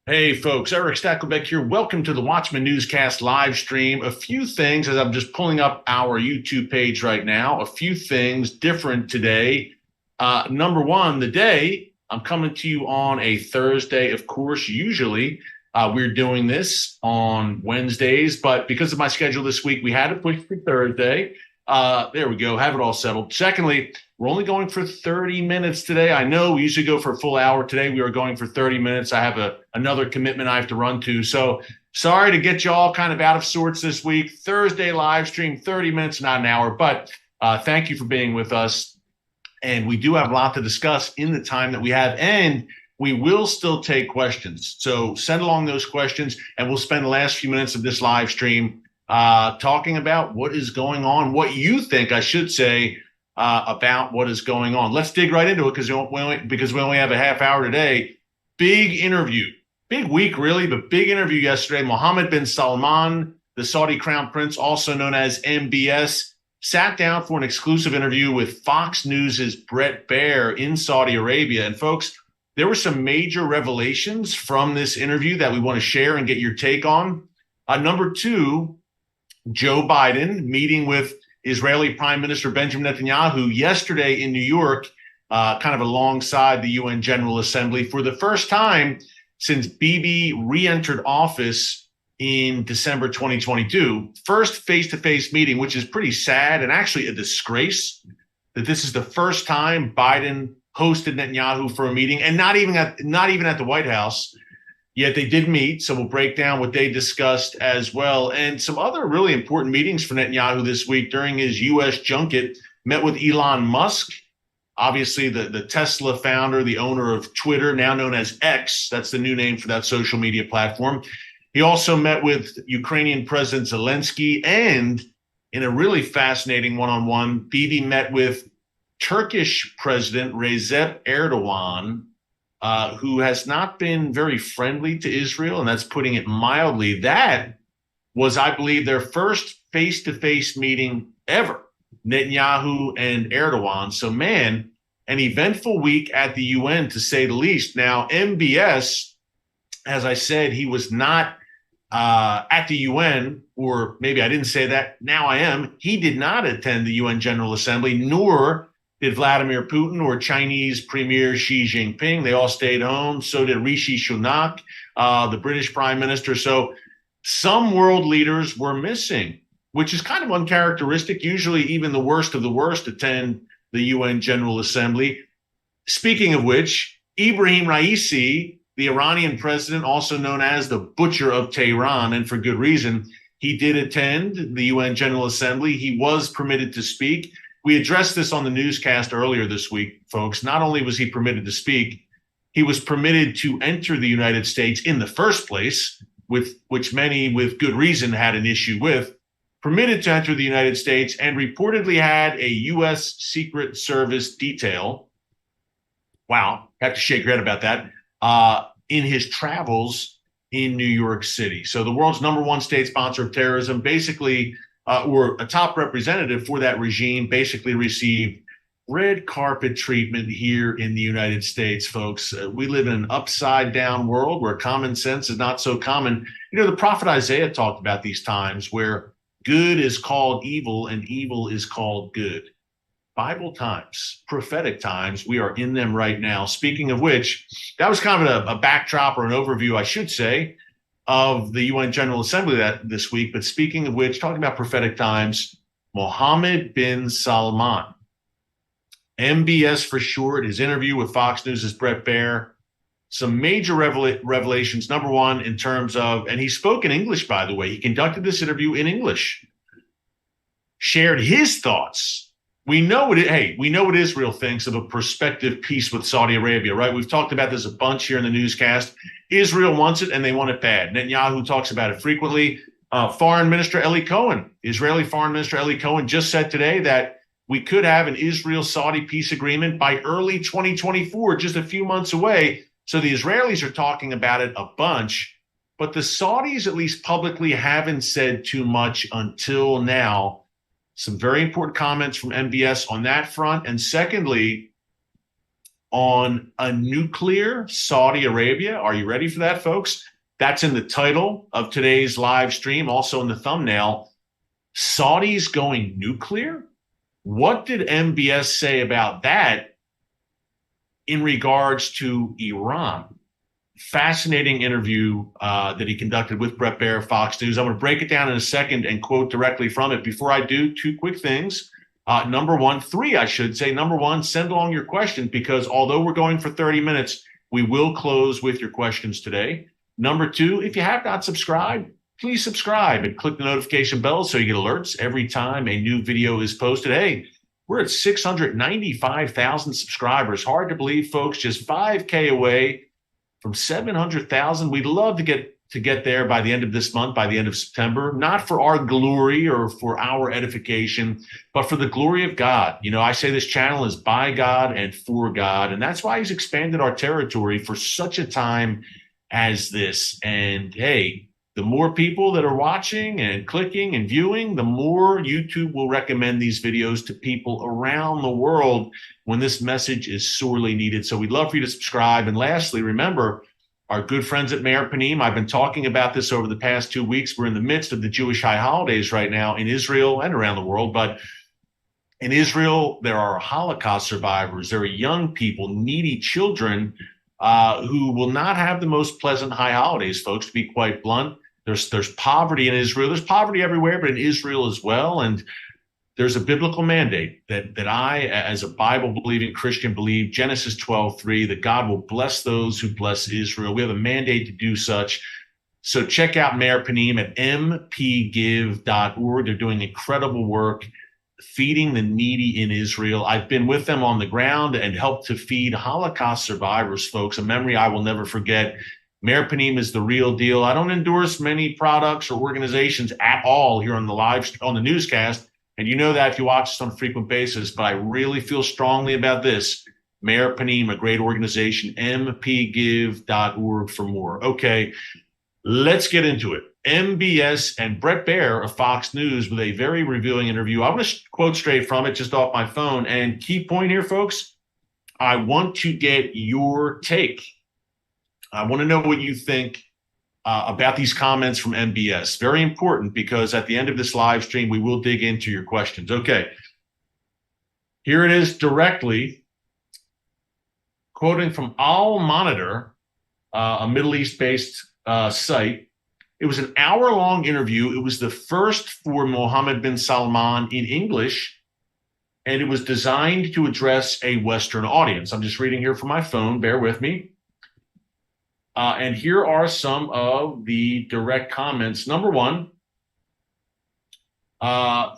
Hey folks, Erick Stakelbeck here. Welcome to the Watchman Newscast Livestream. A few things as I'm just pulling up our YouTube page right now. A few things different today. Number one, the day I'm coming to you on a Thursday. Of course, usually we're doing this on Wednesdays, but because of my schedule this week, we had to push for Thursday. There we go. Have it all settled. Secondly, we're only going for 30 minutes today. I know we usually go for a full hour. Today we are going for 30 minutes. I have another commitment I have to run to. So sorry to get you all kind of out of sorts this week. Thursday live stream, 30 minutes, not an hour. But thank you for being with us. And we do have a lot to discuss in the time that we have. And we will still take questions. So send along those questions, and we'll spend the last few minutes of this live stream talking about what is going on, what you think, I should say, about what is going on. Let's dig right into it because we only have a half hour today. Big interview, big week really, but big interview yesterday. Mohammed bin Salman, the Saudi Crown Prince, also known as MBS, sat down for an exclusive interview with Fox News' Bret Baier in Saudi Arabia. And folks, there were some major revelations from this interview that we want to share and get your take on. Number two, Joe Biden meeting with Israeli Prime Minister Benjamin Netanyahu yesterday in New York, kind of alongside the UN General Assembly for the first time since Bibi re-entered office in December 2022. First face-to-face meeting, which is pretty sad and actually a disgrace that this is the first time Biden hosted Netanyahu for a meeting, and not even at the White House. Yet they did meet, so we'll break down what they discussed as well. And some other really important meetings for Netanyahu this week during his U.S. junket. Met with Elon Musk, obviously the Tesla founder, the owner of Twitter, now known as X. That's the new name for that social media platform. He also met with Ukrainian President Zelensky, and in a really fascinating one-on-one, Bibi met with Turkish President Recep Erdogan, who has not been very friendly to Israel, and that's putting it mildly. That was, I believe, their first face-to-face meeting ever, Netanyahu and Erdogan. So, man, an eventful week at the UN, to say the least. Now, MBS, as I said, he was not at the UN, or maybe I didn't say that. Now I am. He did not attend the UN General Assembly, nor did Vladimir Putin or Chinese Premier Xi Jinping. They all stayed home. So did Rishi Sunak, the British Prime Minister. So some world leaders were missing, which is kind of uncharacteristic. Usually even the worst of the worst attend the UN General Assembly. Speaking of which, Ibrahim Raisi, the Iranian president, also known as the Butcher of Tehran, and for good reason, he did attend the UN General Assembly. He was permitted to speak. We addressed this on the newscast earlier this week, folks. Not only was he permitted to speak, he was permitted to enter the United States in the first place, with which many with good reason had an issue with, permitted to enter the United States, and reportedly had a U.S. Secret Service detail. Wow, have to shake your head about that. In his travels in New York City. So the world's #1 state sponsor of terrorism, basically, or a top representative for that regime, basically received red carpet treatment here in the United States, folks. We live in an upside down world where common sense is not so common. You know, the prophet Isaiah talked about these times where good is called evil and evil is called good. Bible times, prophetic times, we are in them right now. Speaking of which, that was kind of a backdrop or an overview, I should say, of the UN General Assembly this week. But speaking of which, talking about prophetic times, Mohammed bin Salman, MBS for short, his interview with Fox News' Bret Baier, some major revelations. Number one, in terms of, and he spoke in English, by the way, he conducted this interview in English, shared his thoughts. We know what Israel thinks of a prospective peace with Saudi Arabia, right? We've talked about this a bunch here in the newscast. Israel wants it, and they want it bad. Netanyahu talks about it frequently. Foreign Minister Eli Cohen, Israeli Foreign Minister Eli Cohen, just said today that we could have an Israel-Saudi peace agreement by early 2024, just a few months away. So the Israelis are talking about it a bunch, but the Saudis, at least publicly, haven't said too much until now. Some very important comments from MBS on that front. And secondly, on a nuclear Saudi Arabia. Are you ready for that, folks? That's in the title of today's live stream, also in the thumbnail. Saudis going nuclear? What did MBS say about that in regards to Iran? Fascinating interview that he conducted with Bret Baier of Fox News. I'm going to break it down in a second and quote directly from it. Before I do, two quick things. Three, I should say. Number one, send along your questions, because although we're going for 30 minutes, we will close with your questions today. Number two, if you have not subscribed, please subscribe and click the notification bell so you get alerts every time a new video is posted. Hey, we're at 695,000 subscribers. Hard to believe, folks, just 5K away from 700,000. We'd love to get there by the end of this month, by the end of September, not for our glory or for our edification, but for the glory of God. You know, I say this channel is by God and for God, and that's why he's expanded our territory for such a time as this. And hey, the more people that are watching and clicking and viewing, the more YouTube will recommend these videos to people around the world when this message is sorely needed. So we'd love for you to subscribe. And lastly, remember, our good friends at Meir Panim, I've been talking about this over the past 2 weeks. We're in the midst of the Jewish high holidays right now in Israel and around the world. But in Israel, there are Holocaust survivors. There are young people, needy children who will not have the most pleasant high holidays, folks, to be quite blunt. There's poverty in Israel. There's poverty everywhere, but in Israel as well. And there's a biblical mandate that I, as a Bible-believing Christian, believe, Genesis 12:3, that God will bless those who bless Israel. We have a mandate to do such. So check out Meir Panim at mpgive.org. They're doing incredible work feeding the needy in Israel. I've been with them on the ground and helped to feed Holocaust survivors, folks, a memory I will never forget. Meir Panim is the real deal. I don't endorse many products or organizations at all here on the newscast. And you know that if you watch this on a frequent basis, but I really feel strongly about this. Meir Panim, a great organization, mpgive.org for more. Okay, let's get into it. MBS and Bret Baier of Fox News with a very revealing interview. I'm going to quote straight from it just off my phone. And key point here, folks, I want to get your take. I want to know what you think about these comments from MBS. Very important, because at the end of this live stream, we will dig into your questions. Okay. Here it is directly, quoting from Al Monitor, a Middle East-based site. It was an hour-long interview. It was the first for Mohammed bin Salman in English, and it was designed to address a Western audience. I'm just reading here from my phone. Bear with me. And here are some of the direct comments. Number one,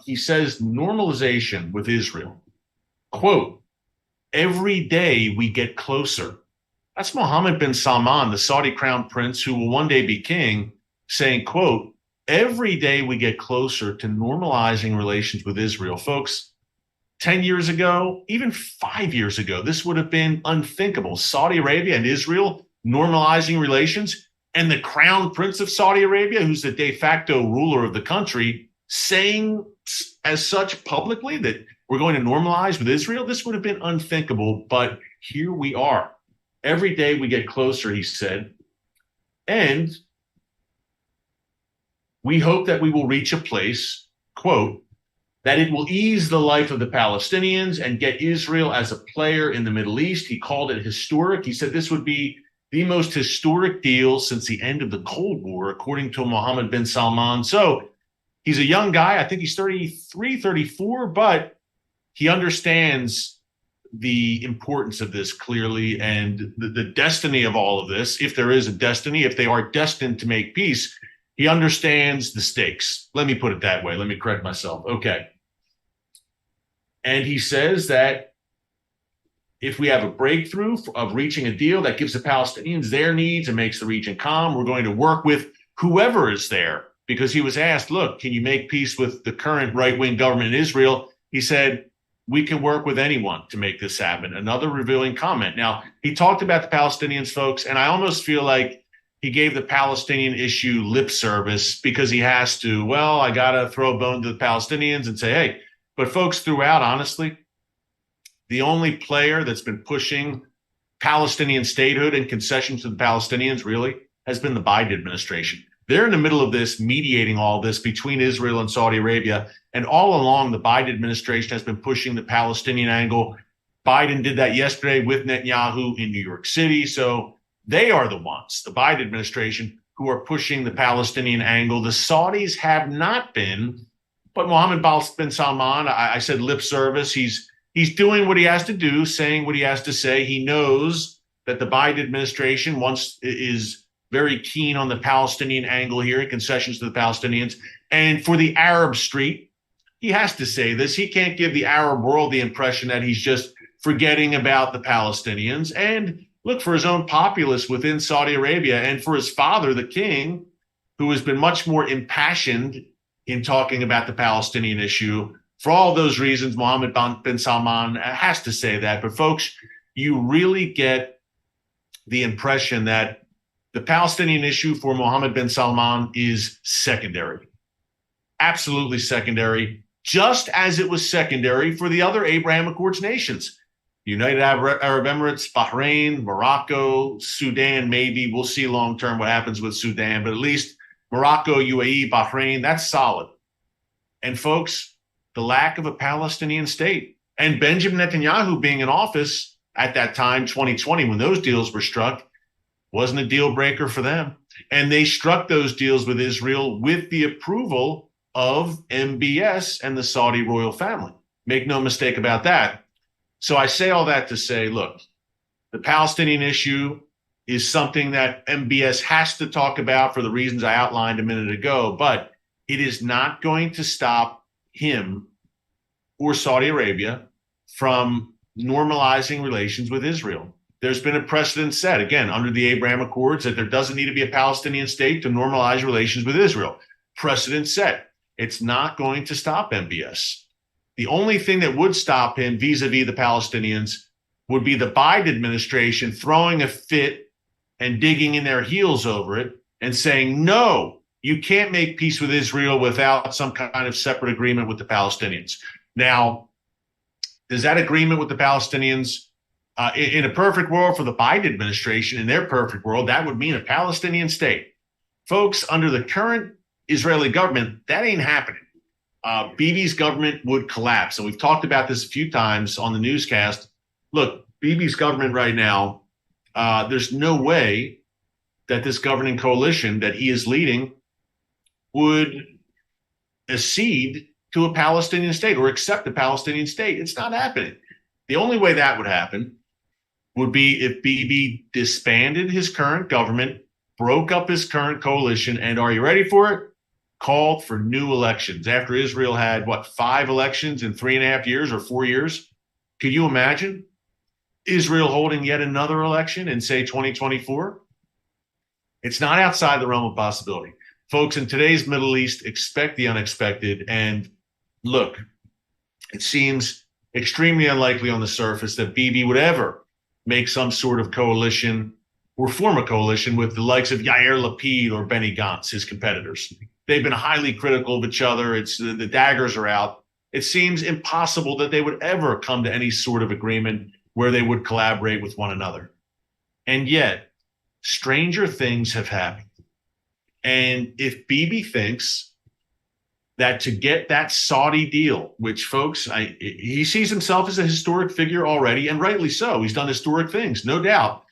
he says, normalization with Israel. Quote, every day we get closer. That's Mohammed bin Salman, the Saudi Crown Prince, who will one day be king, saying, quote, every day we get closer to normalizing relations with Israel. Folks, 10 years ago, even 5 years ago, this would have been unthinkable. Saudi Arabia and Israel normalizing relations, and the Crown Prince of Saudi Arabia, who's the de facto ruler of the country, saying as such publicly that we're going to normalize with Israel. This would have been unthinkable, but here we are. Every day we get closer, he said, and we hope that we will reach a place, quote, that it will ease the life of the Palestinians and get Israel as a player in the Middle East. He called it historic. He said this would be the most historic deal since the end of the Cold War, according to Mohammed bin Salman. So he's a young guy. I think he's 33, 34, but he understands the importance of this clearly, and the destiny of all of this, if there is a destiny, if they are destined to make peace. He understands the stakes. Let me put it that way. Let me correct myself. Okay. And he says that if we have a breakthrough of reaching a deal that gives the Palestinians their needs and makes the region calm, we're going to work with whoever is there. Because he was asked, look, can you make peace with the current right-wing government in Israel? He said, we can work with anyone to make this happen. Another revealing comment. Now, he talked about the Palestinians, folks, and I almost feel like he gave the Palestinian issue lip service because he has to. Well, I got to throw a bone to the Palestinians and say, hey, but folks, throughout, honestly, the only player that's been pushing Palestinian statehood and concessions to the Palestinians really has been the Biden administration. They're in the middle of this, mediating all this between Israel and Saudi Arabia. And all along, the Biden administration has been pushing the Palestinian angle. Biden did that yesterday with Netanyahu in New York City. So they are the ones, the Biden administration, who are pushing the Palestinian angle. The Saudis have not been, but Mohammed bin Salman, I said lip service. He's doing what he has to do, saying what he has to say. He knows that the Biden administration is very keen on the Palestinian angle here, concessions to the Palestinians. And for the Arab street, he has to say this. He can't give the Arab world the impression that he's just forgetting about the Palestinians. And look, for his own populace within Saudi Arabia and for his father, the king, who has been much more impassioned in talking about the Palestinian issue. For all those reasons, Mohammed bin Salman has to say that. But folks, you really get the impression that the Palestinian issue for Mohammed bin Salman is secondary, absolutely secondary, just as it was secondary for the other Abraham Accords nations. United Arab Emirates, Bahrain, Morocco, Sudan, maybe. We'll see long-term what happens with Sudan, but at least Morocco, UAE, Bahrain, that's solid. And folks, the lack of a Palestinian state and Benjamin Netanyahu being in office at that time, 2020, when those deals were struck, wasn't a deal breaker for them. And they struck those deals with Israel with the approval of MBS and the Saudi royal family. Make no mistake about that. So I say all that to say, look, the Palestinian issue is something that MBS has to talk about for the reasons I outlined a minute ago, but it is not going to stop him or Saudi Arabia from normalizing relations with Israel. There's been a precedent set, again, under the Abraham Accords, that there doesn't need to be a Palestinian state to normalize relations with Israel. Precedent set. It's not going to stop MBS. The only thing that would stop him vis-a-vis the Palestinians would be the Biden administration throwing a fit and digging in their heels over it and saying, no, you can't make peace with Israel without some kind of separate agreement with the Palestinians. Now, does that agreement with the Palestinians, in a perfect world for the Biden administration, in their perfect world, that would mean a Palestinian state? Folks, under the current Israeli government, that ain't happening. Bibi's government would collapse. And we've talked about this a few times on the newscast. Look, Bibi's government right now, there's no way that this governing coalition that he is leading would accede to a Palestinian state or accept a Palestinian state. It's not happening. The only way that would happen would be if Bibi disbanded his current government, broke up his current coalition, and are you ready for it? Called for new elections after Israel had, 5 elections in 3.5 years or 4 years? Could you imagine Israel holding yet another election in, say, 2024? It's not outside the realm of possibility. Folks, in today's Middle East, expect the unexpected. And look, it seems extremely unlikely on the surface that Bibi would ever make some sort of coalition or form a coalition with the likes of Yair Lapid or Benny Gantz, his competitors. They've been highly critical of each other. It's the daggers are out. It seems impossible that they would ever come to any sort of agreement where they would collaborate with one another. And yet, stranger things have happened. And if Bibi thinks that to get that Saudi deal, which, folks, he sees himself as a historic figure already, and rightly so. He's done historic things, no doubt.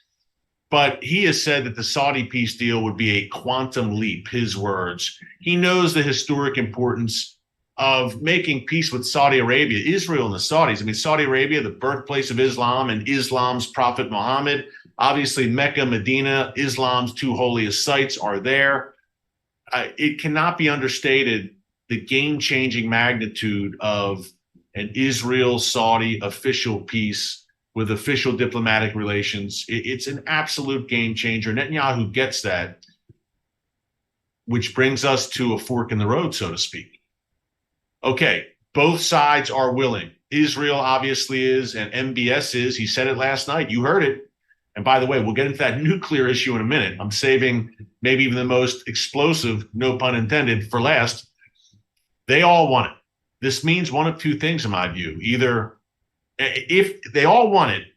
But he has said that the Saudi peace deal would be a quantum leap, his words. He knows the historic importance of making peace with Saudi Arabia, Israel and the Saudis. I mean, Saudi Arabia, the birthplace of Islam and Islam's prophet Muhammad. Obviously, Mecca, Medina, Islam's 2 holiest sites are there. It cannot be understated the game-changing magnitude of an Israel-Saudi official peace with official diplomatic relations. It's an absolute game changer. Netanyahu gets that, which brings us to a fork in the road, so to speak. Okay, both sides are willing. Israel obviously is, and MBS is. He said it last night. You heard it. And by the way, we'll get into that nuclear issue in a minute. I'm saving maybe even the most explosive, no pun intended, for last. They all want it. This means one of 2 things in my view. Either if they all want it,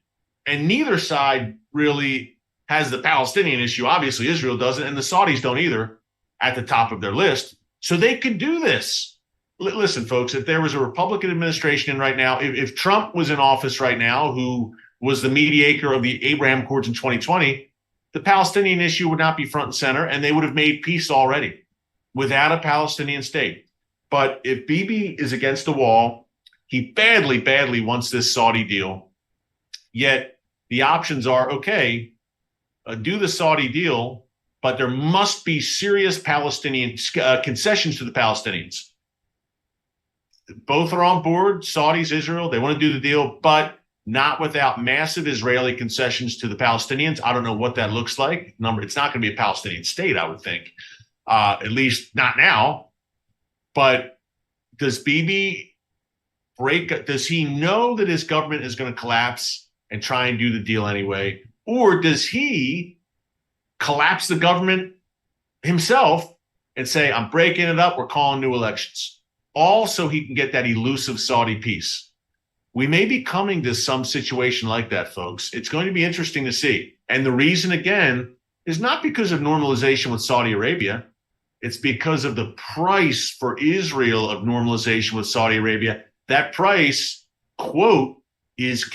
And neither side really has the Palestinian issue. Obviously, Israel doesn't, and the Saudis don't either at the top of their list. So they could do this. Listen, folks, if there was a Republican administration in right now, if Trump was in office right now, who was the mediator of the Abraham Accords in 2020, the Palestinian issue would not be front and center, and they would have made peace already without a Palestinian state. But if Bibi is against the wall, he badly, badly wants this Saudi deal. Yet the options are, okay, do the Saudi deal, but there must be serious Palestinian concessions to the Palestinians. Both are on board, Saudis, Israel. They want to do the deal, but not without massive Israeli concessions to the Palestinians. I don't know what that looks like. It's not going to be a Palestinian state, I would think, at least not now. But does Bibi break? Does he know that his government is going to collapse and try and do the deal anyway? Or does he collapse the government himself and say, I'm breaking it up, we're calling new elections? All so he can get that elusive Saudi peace. We may be coming to some situation like that, folks. It's going to be interesting to see. And the reason, again, is not because of normalization with Saudi Arabia. It's because of the price for Israel of normalization with Saudi Arabia. That price, quote, is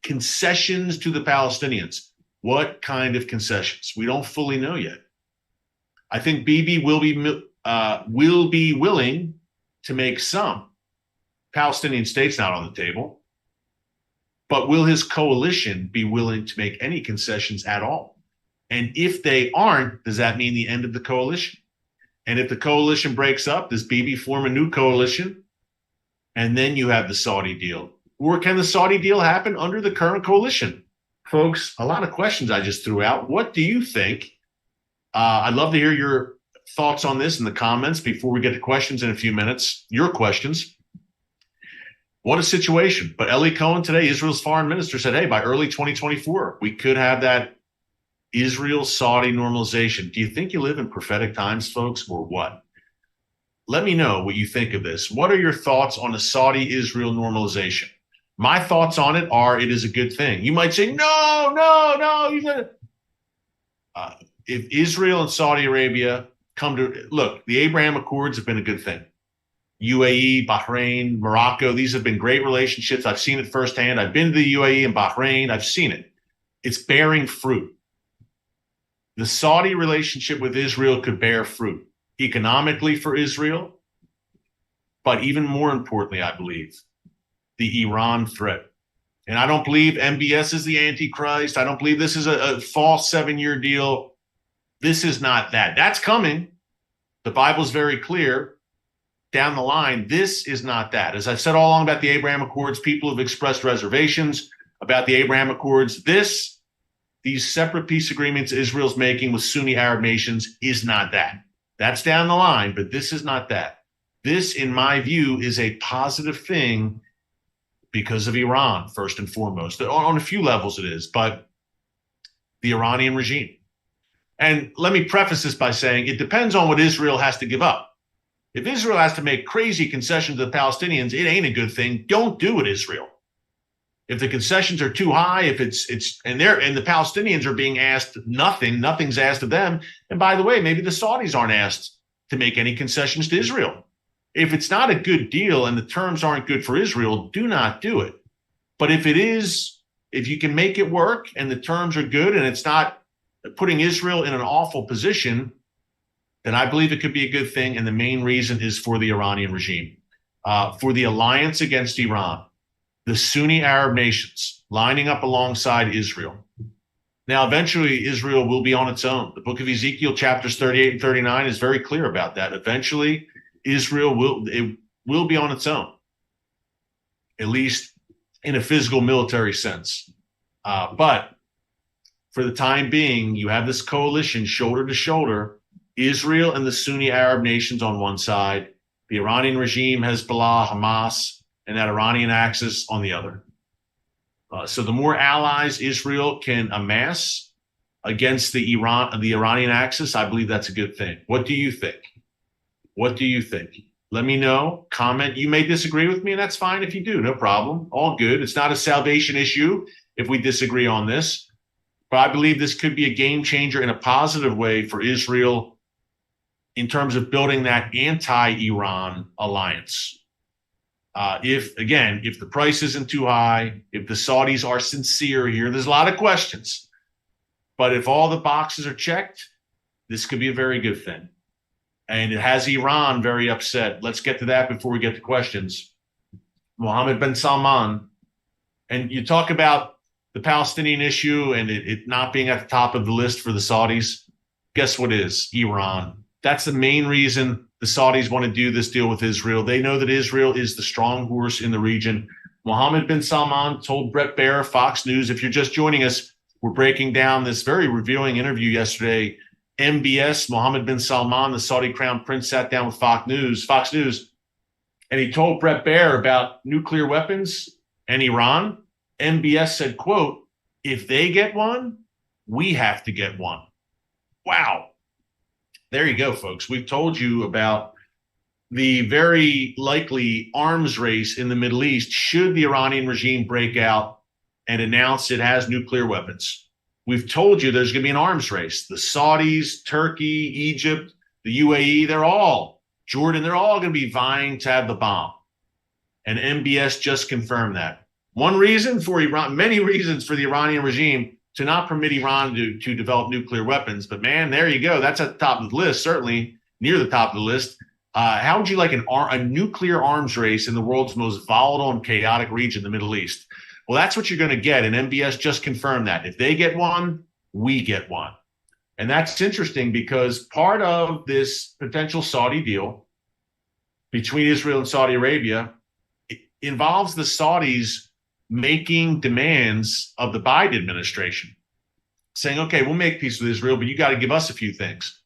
concessions to the Palestinians. What kind of concessions? We don't fully know yet. I think Bibi will be willing to make some. Palestinian state's not on the table. But will his coalition be willing to make any concessions at all? And if they aren't, does that mean the end of the coalition? And if the coalition breaks up, does Bibi form a new coalition? And then you have the Saudi deal. Or can the Saudi deal happen under the current coalition? Folks, a lot of questions I just threw out. What do you think? I'd love to hear your thoughts on this in the comments before we get to questions in a few minutes. Your questions. What a situation. But Eli Cohen today, Israel's foreign minister, said, hey, by early 2024, we could have that Israel-Saudi normalization. Do you think you live in prophetic times, folks, or what? Let me know what you think of this. What are your thoughts on a Saudi-Israel normalization? My thoughts on it are it is a good thing. You might say, no. If Israel and Saudi Arabia come to, look, the Abraham Accords have been a good thing. UAE, Bahrain, Morocco, these have been great relationships. I've seen it firsthand. I've been to the UAE and Bahrain. I've seen it. It's bearing fruit. The Saudi relationship with Israel could bear fruit economically for Israel, but even more importantly, I believe, the Iran threat. And I don't believe MBS is the Antichrist. I don't believe this is a false 7-year deal. This is not that. That's coming. The Bible's very clear. Down the line, this is not that. As I've said all along about the Abraham Accords, people have expressed reservations about the Abraham Accords. These separate peace agreements Israel's making with Sunni Arab nations is not that. That's down the line, but this is not that. This, in my view, is a positive thing because of Iran, first and foremost. On a few levels it is, but the Iranian regime. And let me preface this by saying it depends on what Israel has to give up. If Israel has to make crazy concessions to the Palestinians, it ain't a good thing. Don't do it, Israel. If the concessions are too high, if and the Palestinians are being asked nothing's asked of them. And by the way, maybe the Saudis aren't asked to make any concessions to Israel. If it's not a good deal and the terms aren't good for Israel, do not do it. But if it is, if you can make it work and the terms are good and it's not putting Israel in an awful position, then I believe it could be a good thing. And the main reason is for the Iranian regime, for the alliance against Iran. The Sunni Arab nations lining up alongside Israel. Now, eventually, Israel will be on its own. The book of Ezekiel, chapters 38 and 39, is very clear about that. Eventually, Israel will be on its own, at least in a physical military sense. But for the time being, you have this coalition shoulder to shoulder, Israel and the Sunni Arab nations on one side, the Iranian regime, Hezbollah, Hamas, and that Iranian axis on the other. So the more allies Israel can amass against the Iranian axis, I believe that's a good thing. What do you think? What do you think? Let me know. Comment. You may disagree with me, and that's fine if you do. No problem. All good. It's not a salvation issue. if we disagree on this. But I believe this could be a game changer in a positive way for Israel in terms of building that anti-Iran alliance. If the price isn't too high, if the Saudis are sincere here, there's a lot of questions. But if all the boxes are checked, this could be a very good thing. And it has Iran very upset. Let's get to that before we get to questions. Mohammed bin Salman, and you talk about the Palestinian issue and it not being at the top of the list for the Saudis. Guess what is? Iran. That's the main reason the Saudis want to do this deal with Israel. They know that Israel is the strong horse in the region. Mohammed bin Salman told Bret Baier, Fox News, if you're just joining us, we're breaking down this very revealing interview yesterday. MBS, Mohammed bin Salman, the Saudi Crown Prince, sat down with Fox News, and he told Bret Baier about nuclear weapons and Iran. MBS said, quote, if they get one, we have to get one. Wow. There you go, folks. We've told you about the very likely arms race in the Middle East should the Iranian regime break out and announce it has nuclear weapons. We've told you there's going to be an arms race. The Saudis, Turkey, Egypt, the UAE, Jordan, they're all going to be vying to have the bomb. And MBS just confirmed that. One reason for Iran, many reasons for the Iranian regime to not permit Iran to develop nuclear weapons. But man, there you go. That's at the top of the list, certainly near the top of the list. How would you like a nuclear arms race in the world's most volatile and chaotic region, the Middle East? Well, that's what you're going to get. And MBS just confirmed that. If they get one, we get one. And that's interesting because part of this potential Saudi deal between Israel and Saudi Arabia involves the Saudis making demands of the Biden administration, saying, okay, we'll make peace with Israel, but you got to give us a few things.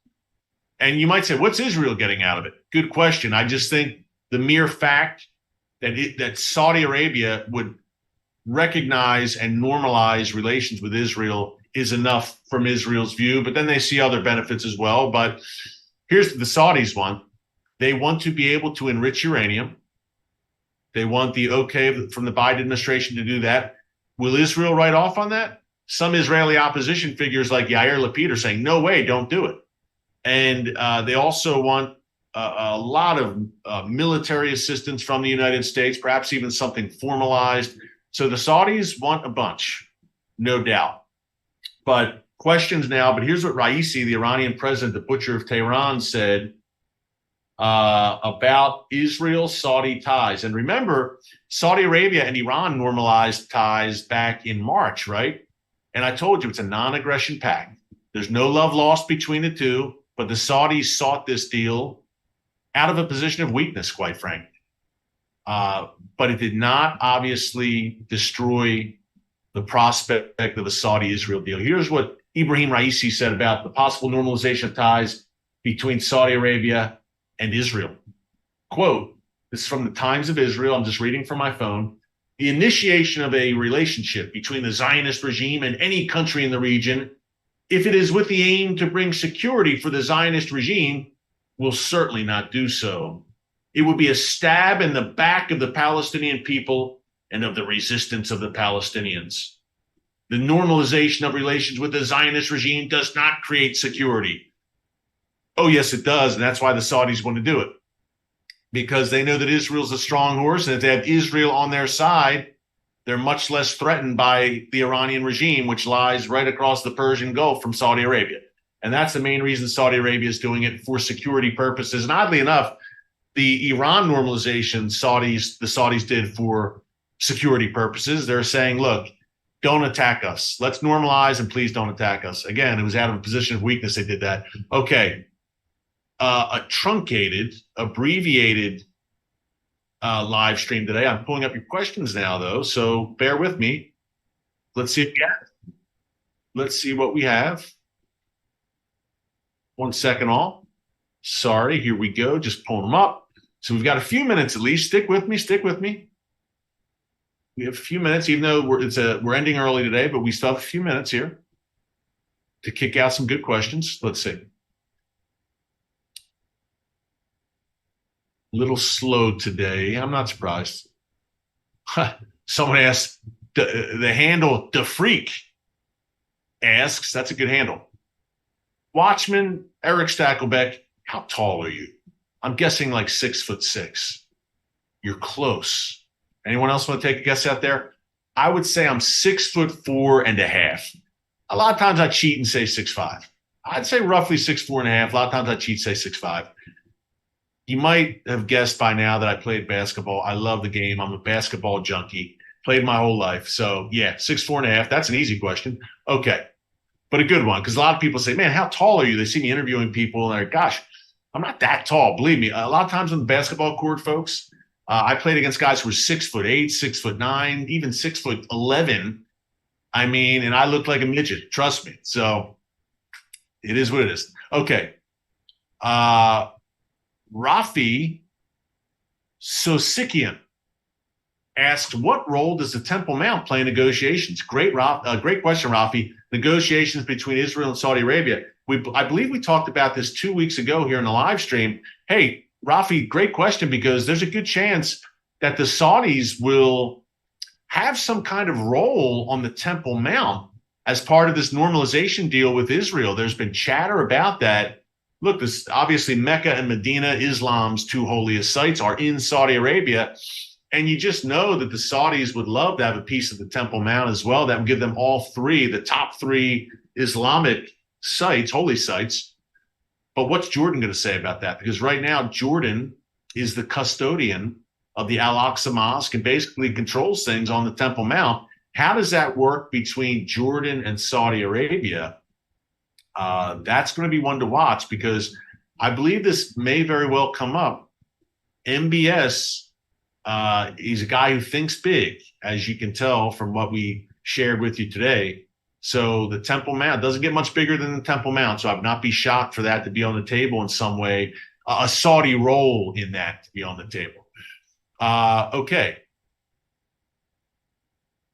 And you might say, what's Israel getting out of it? Good question. I just think the mere fact that Saudi Arabia would recognize and normalize relations with Israel is enough from Israel's view, but then they see other benefits as well. But here's the Saudis one. They want to be able to enrich uranium. They want the okay from the Biden administration to do that. Will Israel write off on that? Some Israeli opposition figures like Yair Lapid are saying, no way, don't do it. And they also want a lot of military assistance from the United States, perhaps even something formalized. So the Saudis want a bunch, no doubt. But questions now, but here's what Raisi, the Iranian president, the butcher of Tehran, said about Israel-Saudi ties. And remember, Saudi Arabia and Iran normalized ties back in March, right? And I told you it's a non-aggression pact. There's no love lost between the two, but the Saudis sought this deal out of a position of weakness, quite frankly. But it did not obviously destroy the prospect of a Saudi-Israel deal. Here's what Ibrahim Raisi said about the possible normalization of ties between Saudi Arabia and Israel. Quote, this is from the Times of Israel. I'm just reading from my phone. The initiation of a relationship between the Zionist regime and any country in the region, if it is with the aim to bring security for the Zionist regime, will certainly not do so. It would be a stab in the back of the Palestinian people and of the resistance of the Palestinians. The normalization of relations with the Zionist regime does not create security. Oh, yes, it does. And that's why the Saudis want to do it. Because they know that Israel's a strong horse. And if they have Israel on their side, they're much less threatened by the Iranian regime, which lies right across the Persian Gulf from Saudi Arabia. And that's the main reason Saudi Arabia is doing it, for security purposes. And oddly enough, the Iran normalization the Saudis did for security ppurposes. They're saying, look, don't attack us. Let's normalize and please don't attack us. Again, it was out of a position of weakness they did that. Okay. A truncated, abbreviated live stream today. I'm pulling up your questions now, though, so bear with me. Let's see what we have. 1 second all. Sorry, here we go. Just pulling them up. So we've got a few minutes at least. Stick with me. We have a few minutes, even though we're ending early today, but we still have a few minutes here to kick out some good questions. Let's see. A little slow today. I'm not surprised. Someone asked, The handle the Freak asks, that's a good handle. Watchman, Erick Stakelbeck, how tall are you? I'm guessing like 6'6". You're close. Anyone else want to take a guess out there? I would say I'm 6'4.5". A lot of times I cheat and say 6'5". I'd say roughly 6'4.5". A lot of times I cheat, say 6'5". You might have guessed by now that I played basketball. I love the game. I'm a basketball junkie. Played my whole life. So yeah, 6'4.5". That's an easy question. Okay. But a good one, because a lot of people say, man, how tall are you? They see me interviewing people and they're like, gosh, I'm not that tall. Believe me, a lot of times on the basketball court, folks, I played against guys who were 6'8", 6'9", even 6'11". I mean, and I looked like a midget. Trust me. So it is what it is. Okay. Rafi Sosikian asked, what role does the Temple Mount play in negotiations? Great question, Rafi. Negotiations between Israel and Saudi Arabia. I believe we talked about this 2 weeks ago here in the live stream. Hey, Rafi, great question, because there's a good chance that the Saudis will have some kind of role on the Temple Mount as part of this normalization deal with Israel. There's been chatter about that. Look, this obviously Mecca and Medina, Islam's two holiest sites, are in Saudi Arabia. And you just know that the Saudis would love to have a piece of the Temple Mount as well. That would give them all three, the top three Islamic sites, holy sites. But what's Jordan going to say about that? Because right now, Jordan is the custodian of the Al-Aqsa Mosque and basically controls things on the Temple Mount. How does that work between Jordan and Saudi Arabia? That's going to be one to watch, because I believe this may very well come up. MBS, he's a guy who thinks big, as you can tell from what we shared with you today. So the Temple Mount doesn't get much bigger than the Temple Mount. So I'd not be shocked for that to be on the table in some way, a Saudi role in that to be on the table. Okay.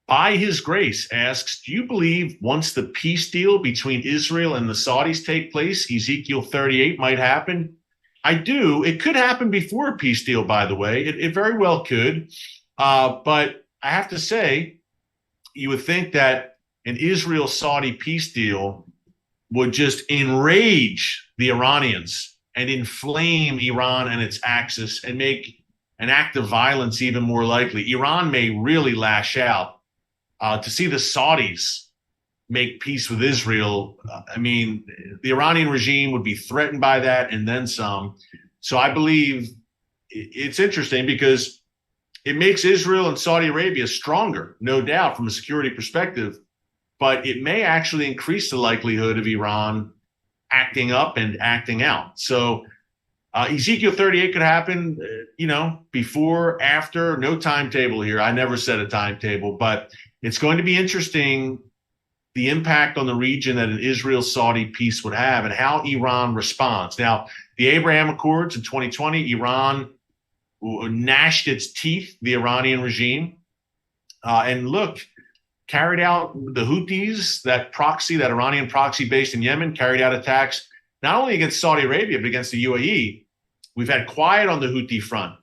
By His Grace asks, do you believe once the peace deal between Israel and the Saudis take place, Ezekiel 38 might happen? I do. It could happen before a peace deal, by the way. It very well could. But I have to say, you would think that an Israel-Saudi peace deal would just enrage the Iranians and inflame Iran and its axis and make an act of violence even more likely. Iran may really lash out. To see the Saudis make peace with Israel, I mean, the Iranian regime would be threatened by that and then some. So I believe it's interesting because it makes Israel and Saudi Arabia stronger, no doubt, from a security perspective, but it may actually increase the likelihood of Iran acting up and acting out. So Ezekiel 38 could happen, before, after, no timetable here. I never set a timetable, but it's going to be interesting, the impact on the region that an Israel-Saudi peace would have and how Iran responds. Now, the Abraham Accords in 2020, Iran gnashed its teeth, the Iranian regime, and look, carried out the Houthis, that Iranian proxy based in Yemen, carried out attacks not only against Saudi Arabia, but against the UAE. We've had quiet on the Houthi front.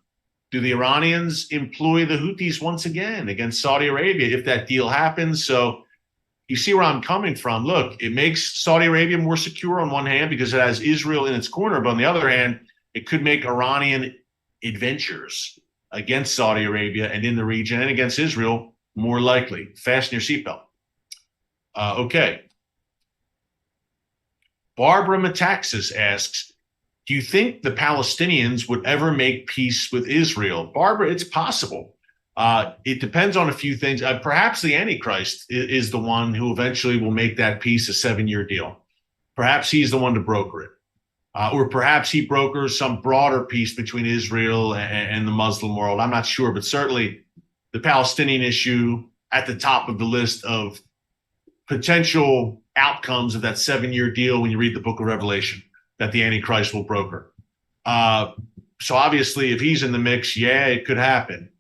Do the Iranians employ the Houthis once again against Saudi Arabia if that deal happens? So you see where I'm coming from. Look, it makes Saudi Arabia more secure on one hand because it has Israel in its corner. But on the other hand, it could make Iranian adventures against Saudi Arabia and in the region and against Israel more likely. Fasten your seatbelt. Okay. Barbara Metaxas asks, do you think the Palestinians would ever make peace with Israel? Barbara, it's possible. It depends on a few things. Perhaps the Antichrist is the one who eventually will make that peace a 7-year deal. Perhaps he's the one to broker it. Or perhaps he brokers some broader peace between Israel and the Muslim world. I'm not sure, but certainly the Palestinian issue at the top of the list of potential outcomes of that 7-year deal when you read the book of Revelation that the Antichrist will broker. So obviously, if he's in the mix, yeah, it could happen.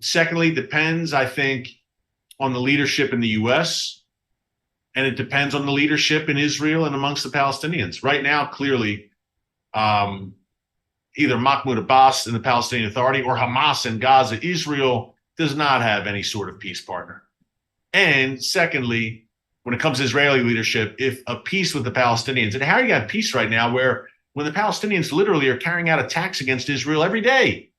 Secondly, depends, I think, on the leadership in the U.S., and it depends on the leadership in Israel and amongst the Palestinians. Right now, clearly, either Mahmoud Abbas and the Palestinian Authority or Hamas in Gaza. Israel does not have any sort of peace partner. And secondly, when it comes to Israeli leadership, if a peace with the Palestinians, and how you got peace right now where when the Palestinians literally are carrying out attacks against Israel every day,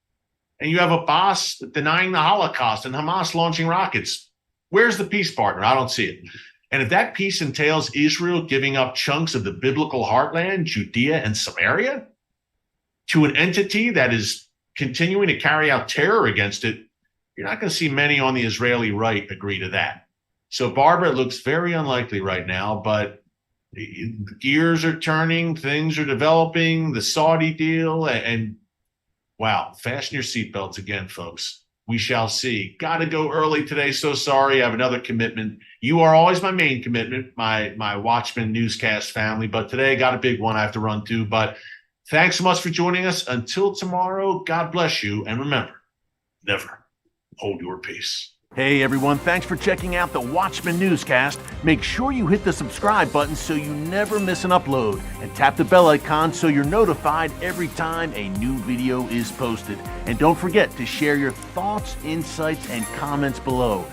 and you have Abbas denying the Holocaust and Hamas launching rockets, where's the peace partner? I don't see it. And if that peace entails Israel giving up chunks of the biblical heartland, Judea and Samaria, to an entity that is continuing to carry out terror against it, you're not going to see many on the Israeli right agree to that. So, Barbara, it looks very unlikely right now, but gears are turning, things are developing, the Saudi deal, and wow, fasten your seatbelts again, folks. We shall see. Got to go early today. So sorry. I have another commitment. You are always my main commitment, my Watchman Newscast family. But today, got a big one I have to run to. But thanks so much for joining us. Until tomorrow, God bless you. And remember, never hold your peace. Hey everyone, thanks for checking out the Watchman Newscast. Make sure you hit the subscribe button so you never miss an upload, and tap the bell icon so you're notified every time a new video is posted. And don't forget to share your thoughts, insights, and comments below.